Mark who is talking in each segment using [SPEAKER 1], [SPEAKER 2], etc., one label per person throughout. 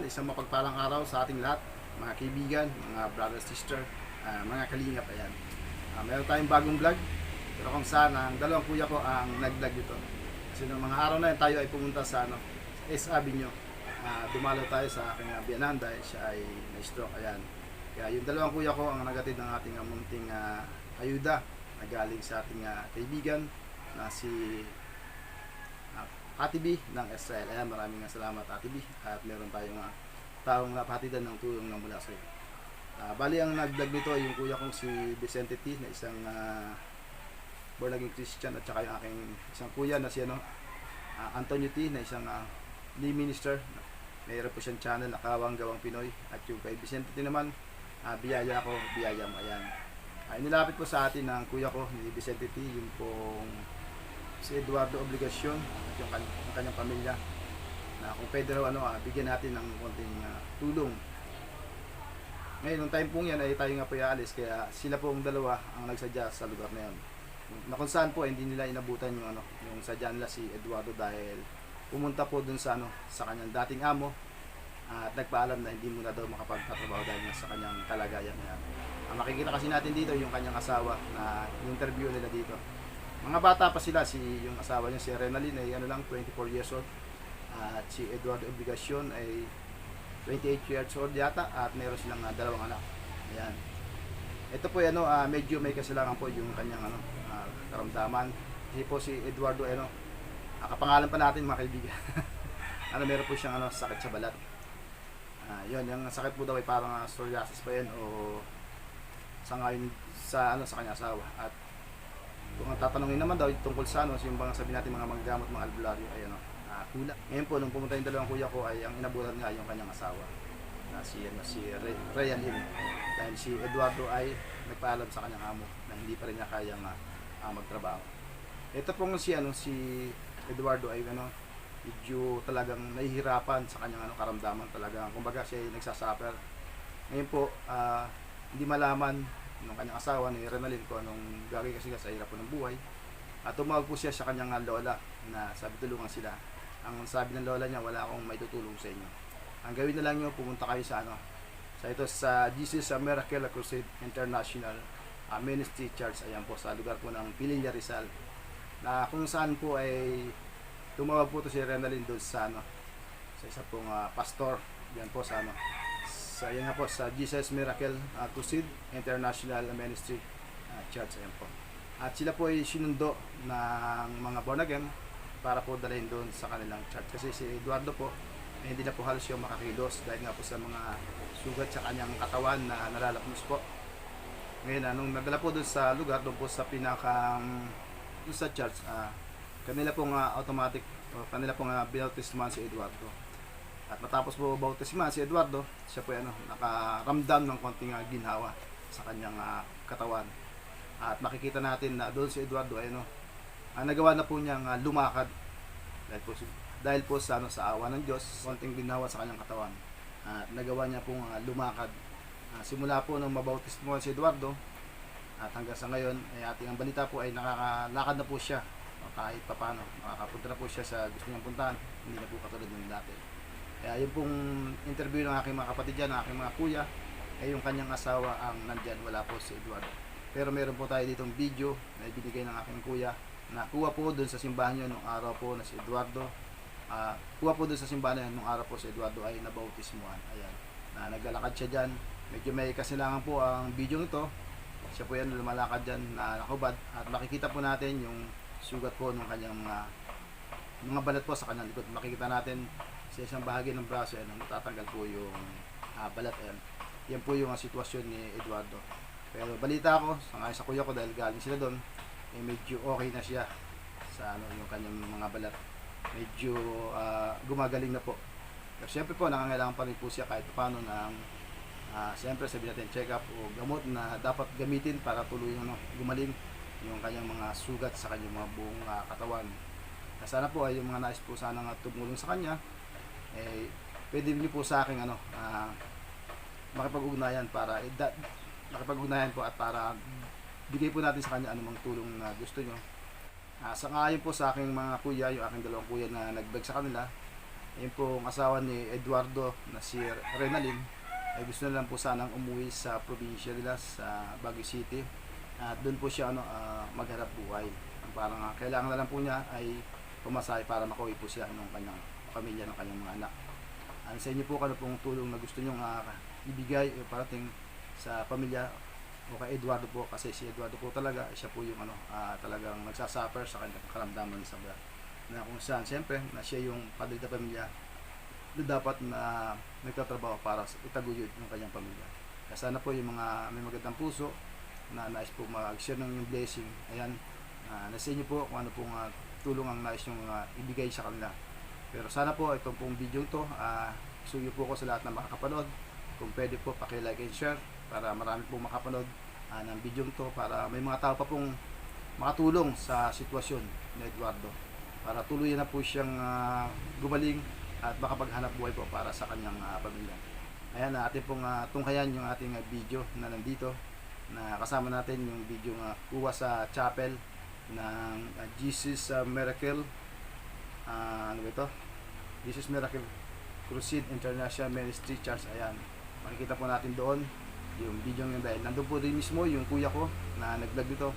[SPEAKER 1] Ayan, isang mapagpalang araw sa ating lahat, mga kaibigan, mga brother, sister, mga kalingap. Ayan. Meron tayong bagong vlog, pero kung saan ang dalawang kuya ko ang nag-vlog dito. Kasi noong mga araw na yun, tayo ay pumunta sa S Avenue. Dumalo tayo sa aking biyanan dahil siya ay na-stroke. Ayan. Kaya yung dalawang kuya ko ang nagatid ng ating munting ayuda na galing sa ating kaibigan na si Ate B ng Israel. Ayan, maraming salamat Ate B. At meron tayong taong napatidan ng tulong na mula sa iyo. Bali ang nag-vlog nito ay yung kuya kong si Vicente T na isang born again Christian, at saka yung aking isang kuya na si Antonio T na isang lay minister. Mayroon po siyang channel na Kawang Gawang Pinoy. At yung kay Vicente T naman, biyaya ako, biyaya mo. Ayan. Inilapit po sa atin ng kuya ko ni Vicente T yung pong si Eduardo Obligacion at yung kanyang pamilya na kung pwede raw bigyan natin ng konting tulong. Ngayon, nung time pong yan ay tayo nga po iaalis, kaya sila pong dalawa ang nagsadya sa lugar na yan. Na kung saan po hindi nila inabutan yung sadya nila si Eduardo dahil pumunta po dun sa sa kanyang dating amo at nagpaalam na hindi muna daw makapagtatrabaho dahil sa kanyang kalagayan na yan. Makikita kasi natin dito yung kanyang asawa na interview nila dito. Mga bata pa sila, yung asawa niya si Renalyn ay 24 years old, at si Eduardo Obligacion ay 28 years old yata, at meron silang dalawang anak. Ayan. Ito po medyo may kasilangan po yung kanyang karamdaman. Kasi po si Eduardo kapangalan pa natin mga kaibigan. Meron po siyang sakit sa balat. Yun, yung sakit po daw ay parang psoriasis pa yan o sangayon sa kanyang asawa. At kung ang tatanungin naman daw tungkol sa yung bang sabi natin mga manggagamot, mga albularyo ay hula. Ngayon po nung pumunta yung dalawang kuya ko ay ang inabutan nga yung kanyang asawa na si Ryan. Dahil si Eduardo ay nagpaalam sa kanyang amo na hindi pa rin niya kayang magtrabaho. Ito pong si Eduardo ay medyo talagang nahihirapan sa kanyang karamdaman talaga. Kumbaga siya ay nagsasuffer. Ngayon po hindi malaman ng kanyang asawa ni Renalyn ko anong gagawin kasi sa hirap po ng buhay. At tumawag po siya sa kanyang lola na sabi tulungan sila. Ang sabi ng lola niya, wala akong may tutulong sa inyo. Ang gawin na lang nyo, pumunta kayo sa sa Jesus Miracle Crusade International Ministry Church. Ayan po sa lugar po ng Pililla, Rizal. Na kung saan po ay tumawag po to si Renalyn doon sa sa isa pong pastor. Yan po sa yan nga po sa Jesus Miracle Crusade International Ministry Church. Ayan po. At sila po ay sinundo ng mga born again para po dalhin doon sa kanilang church. Kasi si Eduardo po hindi na po halos yung makakilos dahil nga po sa mga sugat sa kanyang katawan na nalalapnos po. Ngayon, nung nagdala po doon sa lugar, doon po sa doon sa church, kanila pong automatic, kanila pong binautisman si Eduardo. At matapos po bautisman si Eduardo, siya po nakaramdam ng konting ginhawa sa kanyang katawan. At makikita natin na doon si Eduardo ay nagawa na po niyang lumakad dahil po sa awa ng Diyos, konting ginhawa sa kanyang katawan. At nagawa niya pong lumakad. Simula po nung mabautismo si Eduardo at hanggang sa ngayon ay ating ang balita po ay nakakalakad na po siya kahit papano. Nakakapunta na po siya sa gusto niyang puntahan, hindi na po katulad ng dati. Kaya yung pong interview ng aking mga kapatid dyan, ng aking mga kuya, ay yung kanyang asawa ang nandyan, wala po si Eduardo. Pero meron po tayo ditong video na ibinigay ng aking kuya na kuha po doon sa simbahan nyo nung araw po na si Eduardo. Kuha po doon sa simbahan nung araw po si Eduardo ay nabautismuhan. Ayan, na naglalakad siya dyan. Medyo may kasilangan po ang video nito. Siya po yan lumalakad dyan na nakubad. At makikita po natin yung sugat po ng kanyang mga balat po sa kanyang likod. Makikita natin sa isang bahagi ng braso natatanggal po yung balat. Yan po yung sitwasyon ni Eduardo. Pero balita ko sa kuya ko dahil galing sila doon, medyo okay na siya sa yung kanyang mga balat. Medyo gumagaling na po. Pero siyempre po nangangailangan pa rin po siya kahit paano ng siyempre sabihin natin check up o gamot na dapat gamitin para tuluyang gumaling yung kanyang mga sugat sa kanyang mga buong katawan. Sana po ay yung mga nais po sana tumulong sa kanya, pwede niyo po sa akin makipag-ugnayan po at para bigay po natin sa kanya anumang tulong na gusto nyo. Sangayon po sa aking mga kuya, yung aking dalawang kuya na nag-vlog sa kanila, Yung pong asawa ni Eduardo na si Renalyn ay gusto na lang po sanang umuwi sa probinsya nila sa Baguio City at doon po siya maghanap buhay. Parang kailangan na lang po niya ay pumasahe para makauwi po siya ng kanyang pamilya, ng kanyang mga anak. Sa inyo po kung ano pong tulong na gusto nyo ibigay o parating sa pamilya o kay Eduardo po, kasi si Eduardo po talaga siya po yung talagang nagsasuffer sa kanyang karamdaman sa mga na kung saan siyempre na siya yung padre ng pamilya na dapat na nagtatrabaho para itaguyod ng kanyang pamilya. Kaya sana po yung mga may magandang puso na nais po mag-share ng yung blessing, ayan, nasa inyo po kung ano pong tulong ang nais yung ibigay sa kanila. Pero sana po itong pong video to suyo po ko sa lahat na makakapanood. Kung pwede po paki-like and share para marami pong makapanood ng video to, para may mga tao pa pong makatulong sa sitwasyon ni Eduardo, para tuluyan na po siyang gumaling at makapaghanap buhay po para sa kanyang pamilya. Ayan, atin pong tunghayan yung ating video na nandito, na kasama natin yung video kuha sa chapel ng Jesus Miracle, ano ba ito? Jesus Miracle Crusade International Ministry Church. Ayan, makikita po natin doon yung video nyo, dahil nandun po din mismo yung kuya ko na nag-vlog dito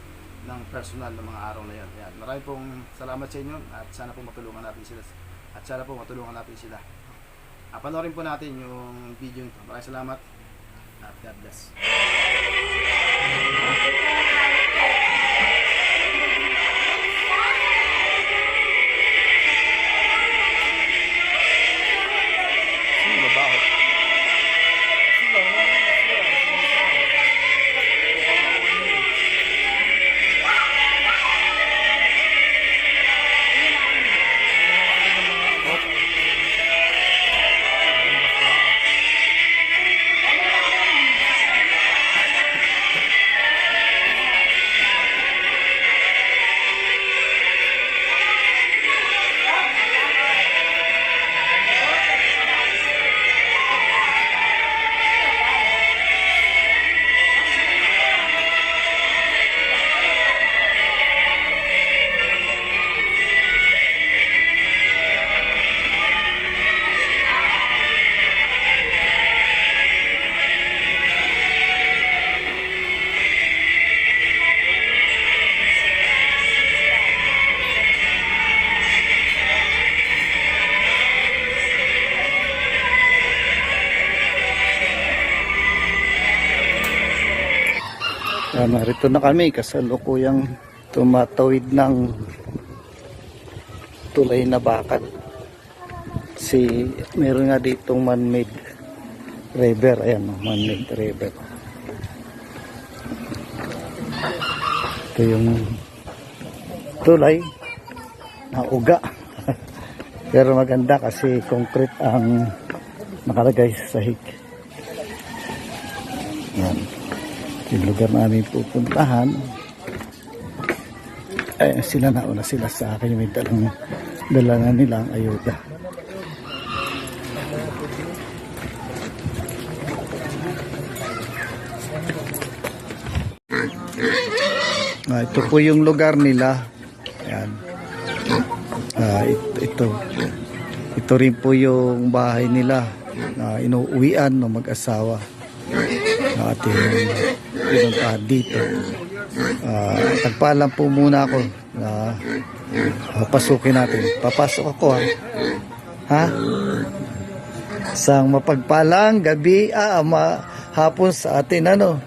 [SPEAKER 1] ng personal ng mga araw na yan. Ayan, maraming pong salamat sa inyo at sana po matulungan natin sila sila. Panoorin po natin yung video nito. Maraming salamat at God bless. Narito na kami kasalukuyang tumatawid ng tulay na bakat. Meron nga ditong man-made river. Ayan, man-made river. Ito yung tulay na uga. Pero maganda kasi concrete ang nakalagay sa sahig. Ayan. Yung lugar namin pupuntahan, sila nauna sila sa akin, may dala na nilang ayuda. Ito po yung lugar nila. Ayan. Ito rin po yung bahay nila na inuuwian ng mag-asawa na ating pinuntahan dito. Tagpaalam po muna ako na papasukin natin. Papasok ako ha? Isang mapagpalang gabi, hapon sa atin, ano.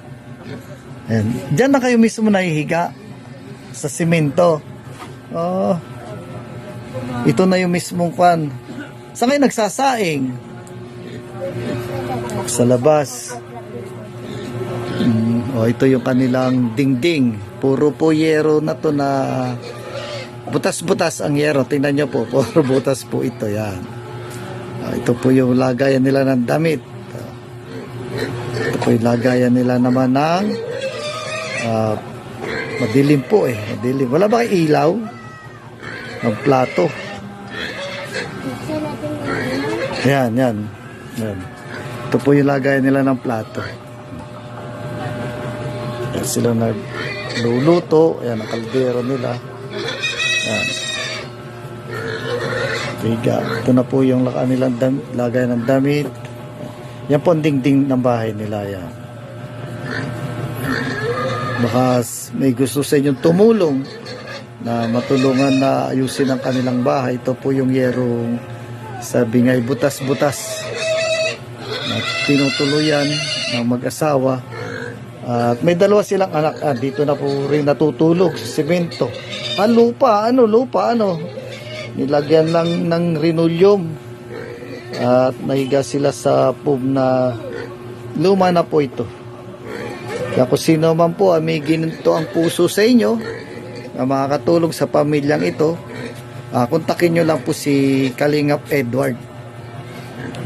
[SPEAKER 1] Ayan. Diyan na kayo mismo nahihiga sa simento. Ito na yung mismong kwan. Saan kayo nagsasaing? Sa labas. Ito yung kanilang dingding. Puro po yero na to, na butas-butas ang yero. Tingnan nyo po, puro butas po ito. Yan. Ito po yung lagayan nila ng damit. Ito po yung lagayan nila naman ng madilim po madilim. Wala ba kayong ilaw? Ng plato. Yan. Ito po yung lagayan nila ng plato. Sila nagluluto. Ayan, ang kaldero nila. Ayan.
[SPEAKER 2] Biga. Ito na po yung kanilang lagay ng damit. Yan po ang dingding ng bahay nila yan. Baka may gusto sa inyong tumulong na matulungan na ayusin ang kanilang bahay. Ito po yung yerong sabi nga butas-butas na tinutuluyan ng mag-asawa. At may dalawa silang anak. Dito na po rin natutulog sa semento. Lupa. Nilagyan lang ng linoleum. At nahiga sila sa pub na luma na po ito. Kaya kung sino man po may ginito ang puso sa inyo na makakatulong sa pamilyang ito, kontakin nyo lang po si Kalingap Edward.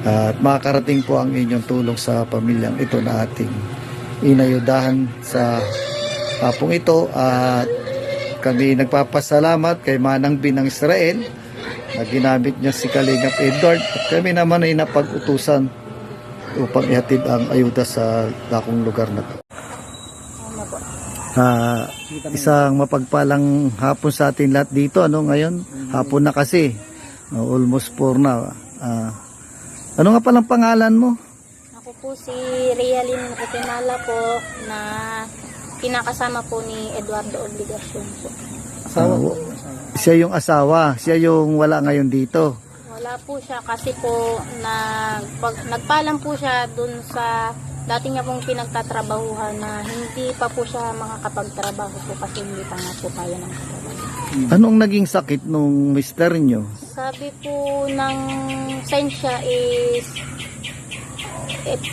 [SPEAKER 2] At makakarating po ang inyong tulong sa pamilyang ito na ating inayudahan sa hapong ito. At kami nagpapasalamat kay Manang Binang Israel na ginamit niya si Kalingap Edward, at kami naman ay napag-utusan upang ihatid ang ayuda sa dakong lugar na ito. Isang mapagpalang hapon sa atin lahat dito, ngayon hapon na kasi, almost 4 na. Ano nga palang pangalan mo?
[SPEAKER 3] Ako po si Realin Kutinala po, na pinakasama po ni Eduardo Obligacion po.
[SPEAKER 2] Siya yung asawa, siya yung wala ngayon dito.
[SPEAKER 3] Wala po siya kasi po nagpaalam po siya dun sa dati niya pong pinagtatrabahuhan na hindi pa po siya makakapagtrabaho po kasi hindi pa nga po kaya ng trabaho.
[SPEAKER 2] Anong naging sakit nung mister nyo?
[SPEAKER 3] Sabi po ng science is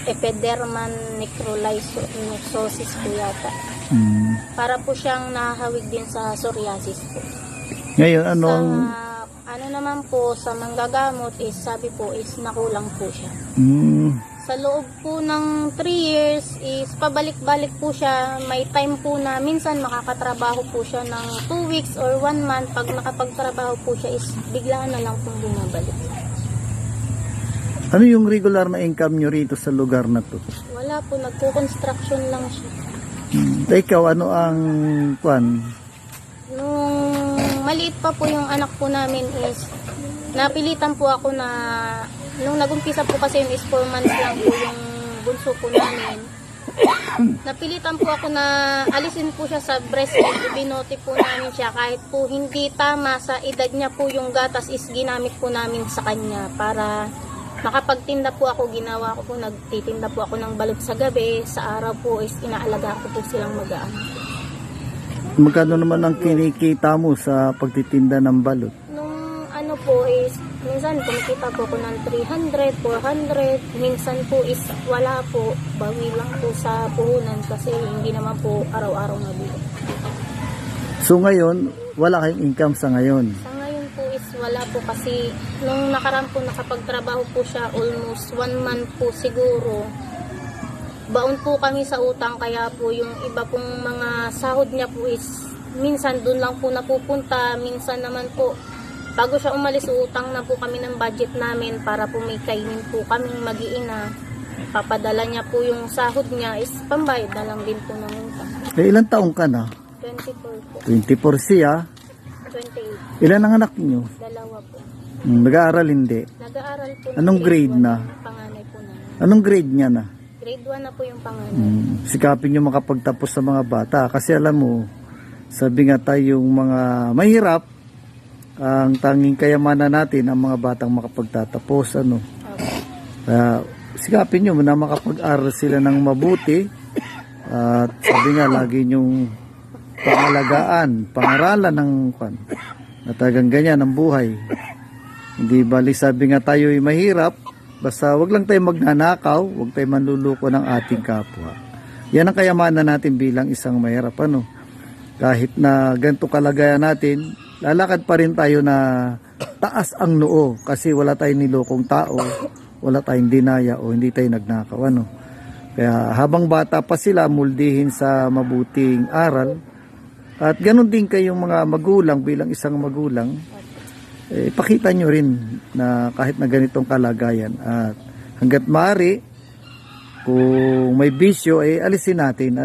[SPEAKER 3] epidermal necrolysis po yata. Para po siyang nahawig din sa psoriasis po.
[SPEAKER 2] Ngayon, anong...
[SPEAKER 3] Ano naman po, sa manggagamot is sabi po is nakulang po siya. Sa loob po ng 3 years is pabalik-balik po siya. May time po na minsan makakatrabaho po siya ng 2 weeks or 1 month. Pag nakapagtrabaho po siya is biglaan na lang pong bumabalik.
[SPEAKER 2] Ano yung regular na income nyo rito sa lugar na to?
[SPEAKER 3] Wala po, nagko-construction lang siya.
[SPEAKER 2] Ikaw, ano ang kwan?
[SPEAKER 3] Nung maliit pa po yung anak po namin is napilitan po ako na nung nagumpisa po kasi yun is 4 months lang po yung bunso po namin. Napilitan po ako na alisin po siya sa breastfeed. Binote po namin siya kahit po hindi tama sa edad niya po yung gatas is ginamit po namin sa kanya para makapagtinda po ako. Ginawa ko po, nagtitinda po ako ng balot sa gabi. Sa araw po is inaalaga ko po silang mag-aano.
[SPEAKER 2] Magkano naman ang kinikita mo sa pagtitinda ng balot?
[SPEAKER 3] Nung ano po is, minsan kumikita po ako ng 300, 400. Minsan po is wala po. Bawi lang po sa puhunan kasi hindi naman po araw-araw nabili.
[SPEAKER 2] So ngayon, wala kayong income sa ngayon?
[SPEAKER 3] Sa ngayon po is wala po kasi nung nakaraan po nakapagtrabaho po siya almost 1 month po siguro. Baon po kami sa utang kaya po yung iba pong mga sahod niya po is minsan doon lang po napupunta, minsan naman po bago siya umalis utang na po kami ng budget namin para po may kainin po kaming mag-iina. Papadala niya po yung sahod niya is pambayad na lang din po ng utang.
[SPEAKER 2] Ilang taong ka na?
[SPEAKER 3] 24 po.
[SPEAKER 2] 24 siya?
[SPEAKER 3] 28.
[SPEAKER 2] Ilan ang anak niyo?
[SPEAKER 3] 2 po.
[SPEAKER 2] Nag-aaral hindi?
[SPEAKER 3] Nag-aaral po.
[SPEAKER 2] Anong grade na?
[SPEAKER 3] Panganay po namin.
[SPEAKER 2] Anong grade niya na?
[SPEAKER 3] Grade 1 na po yung panganay.
[SPEAKER 2] Sikapin nyo makapagtapos sa mga bata kasi alam mo, sabi nga tayong mga mahirap, ang tanging kayamanan natin ang mga batang makapagtatapos. Sikapin nyo na makapag-aral sila ng mabuti at sabi nga lagi nyong pangalagaan, pangaralan ng natagang ganyan ang buhay. Hindi bali sabi nga tayo ay mahirap, basta wag lang tayo magnanakaw, wag tayo manluluko ng ating kapwa. Yan ang kayamanan natin bilang isang mahirap. Kahit na ganito kalagayan natin, lalakad pa rin tayo na taas ang noo kasi wala tayong nilokong tao, wala tayong dinaya o hindi tayo nagnakaw. Kaya habang bata pa sila, muldihin sa mabuting aral. At ganun din kayong mga magulang bilang isang magulang, pakita nyo rin na kahit na ganitong kalagayan at hanggat maaari kung may bisyo alisin natin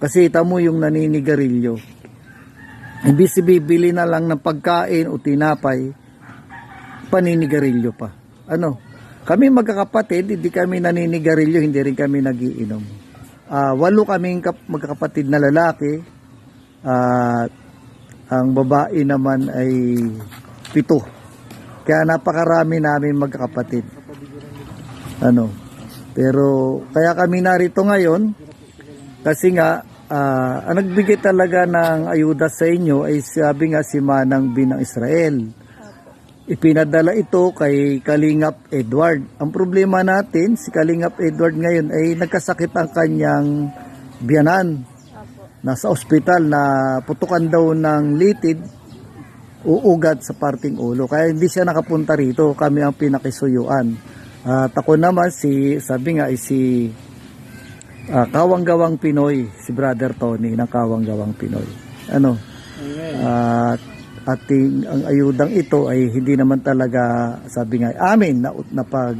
[SPEAKER 2] kasi tamo yung naninigarilyo, imbis bibili na lang ng pagkain o tinapay, paninigarilyo pa. Ano? Kami magkakapatid, hindi kami naninigarilyo, hindi rin kami nagiinom. 8 kaming magkakapatid na lalaki, at ang babae naman ay 7. Kaya napakarami namin magkakapatid. Ano? Pero kaya kami narito ngayon kasi nga ang nagbigay talaga ng ayuda sa inyo ay sabi nga si Manang Binang Israel. Ipinadala ito kay Kalingap Edward. Ang problema natin, si Kalingap Edward ngayon ay nagkasakit ang kanyang biyanan. Nasa ospital na putukan daw ng litid, uugat sa parting ulo. Kaya hindi siya nakapunta rito. Kami ang pinakisuyuan. At ako naman, sabi nga ay si Kawang-Gawang Pinoy, si Brother Tony ng Kawang-Gawang Pinoy. Ano? At ang ayudang ito ay hindi naman talaga, sabi nga, amin na pag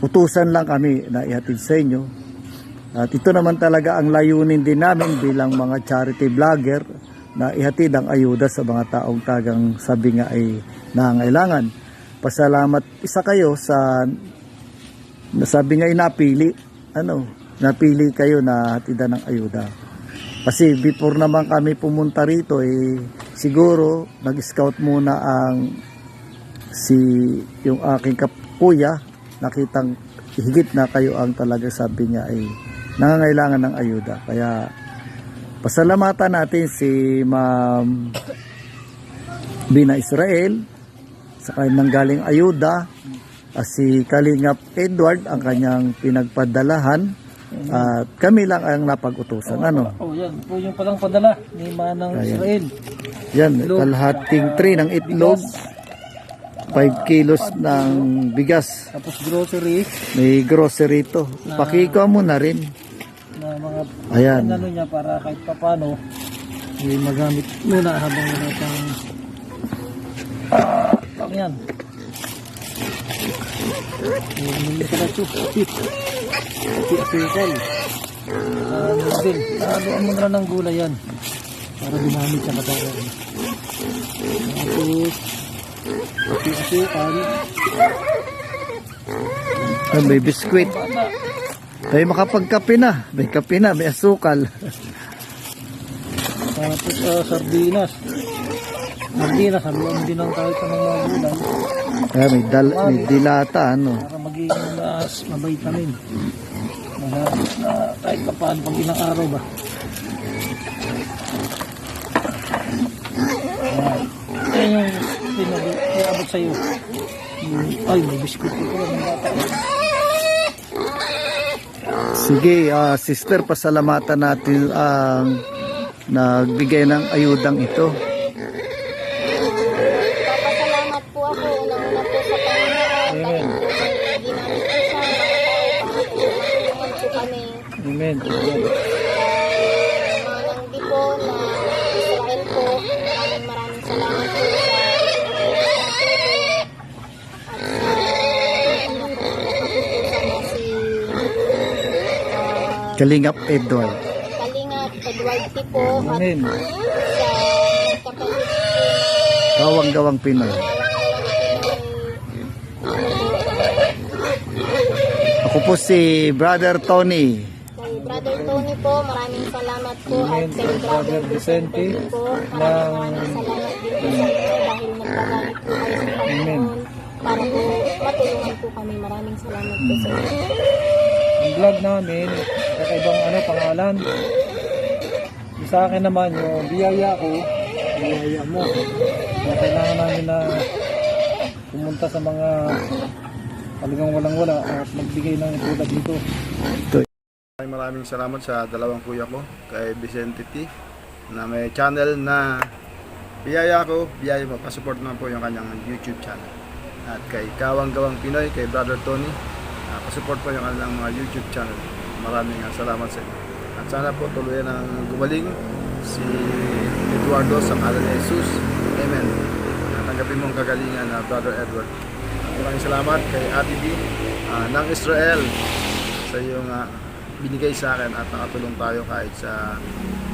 [SPEAKER 2] utusan lang kami na ihatid sa inyo. At ito naman talaga ang layunin din namin bilang mga charity vlogger na ihatid ang ayuda sa mga taong tagang sabi nga ay nangangailangan. Pasalamat isa kayo sa sabi nga ay napili kayo na hatidan ng ayuda. Kasi before naman kami pumunta rito siguro nag-scout muna yung aking kuya, nakitang higit na kayo ang talaga sabi niya ay nangangailangan ng ayuda. Kaya pasalamatan natin si Ma'am Bina Israel sa kanyang galing ayuda, si Kalingap Edward ang kanyang pinagpadalahan. At kami lang ang napag-utusan. Ano?
[SPEAKER 4] Yan po yung palang padala ni Manang Israel.
[SPEAKER 2] Yan, kalahating tray ng itlog, 5 kilos ng bigas.
[SPEAKER 4] Tapos grocery.
[SPEAKER 2] May grocery to. Pakiko mo na rin.
[SPEAKER 4] Na mga
[SPEAKER 2] Ayan.
[SPEAKER 4] ano niya para kahit papano magamit muna habang wala pang yan. Hindi ka na Asikal. Din. Haluan mo na ng gulay yan. Para dinamit sa katawan. Tapos, asikal.
[SPEAKER 2] May biskwit. May makapagkape na. May kape na. May asukal.
[SPEAKER 4] Tapos, sardinas. Sardinas, haluan din ng kahit anong mga gulay.
[SPEAKER 2] May dilata. Ano?
[SPEAKER 4] Para maging mabay kami. Kahit pa paano pag ilang araw ba. Ayan yung pinabot sa iyo. Ay, may biskuit ko lang ng bata.
[SPEAKER 2] Sige, sister, pasalamatan natin ang nagbigay ng ayudang ito.
[SPEAKER 3] Papasalamat po ako unang-una po sa Panginoon.
[SPEAKER 4] Amen.
[SPEAKER 3] Ginamit ko siya.
[SPEAKER 4] Amen.
[SPEAKER 3] Manang di po na Israel po. Maraming salamat po sa
[SPEAKER 2] Kalingap Edward.
[SPEAKER 3] Kalingap Edward po at
[SPEAKER 4] Amen.
[SPEAKER 3] sa kapatid po
[SPEAKER 2] Kawang-Gawang Pinoy. Ako po si Brother Tony.
[SPEAKER 3] kay Brother Tony po, maraming salamat po at kay Brother Vicente po, maraming salamat din po sa inyo dahil nagpagalit po kayo sa Panginoon para po matulungan po kami. Maraming salamat po sa inyo.
[SPEAKER 4] Ang vlog namin, kakaibang pangalan. Yung sa akin naman, yung biyaya ko, biyaya mo. Kaya kailangan namin na pumunta sa mga talagang walang-wala at magbigay ng tulad dito.
[SPEAKER 1] Maraming salamat sa dalawang kuya ko, kay Vicente T, na may channel na biyaya mo, pasupport naman po yung kanyang YouTube channel. At kay Kawang-Gawang Pinoy, kay Brother Tony, pasupport po yung kanilang mga YouTube channel. Maraming salamat sa inyo. At sana po tuluyan ang gumaling si Eduardo sa ngalan ni Jesus. Amen. Tanggapin mo ang kagalingan na Brother Edward. Maraming salamat kay Ate B ng Israel sa iyong binigay sa akin at nakatulong tayo kahit sa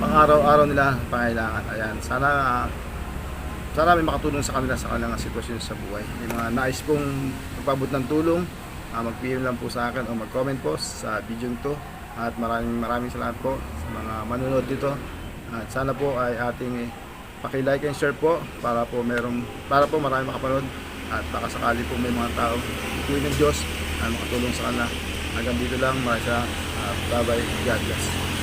[SPEAKER 1] pang-araw-araw nila pangailangan. Ayan, sana sana may makatulong sa kanila sa kanilang sitwasyon sa buhay. May mga nais pong magpabot ng tulong, mag-PM lang po sa akin o mag-comment po sa video nito. At maraming salamat po sa mga manonood dito. At sana po ay ating paki-like and share po para po marami makapanood at baka sakali po may mga tao tuwing ng Diyos na makatulong sa kanila. Hanggang dito lang, maraming salamat. Bye bye, God bless.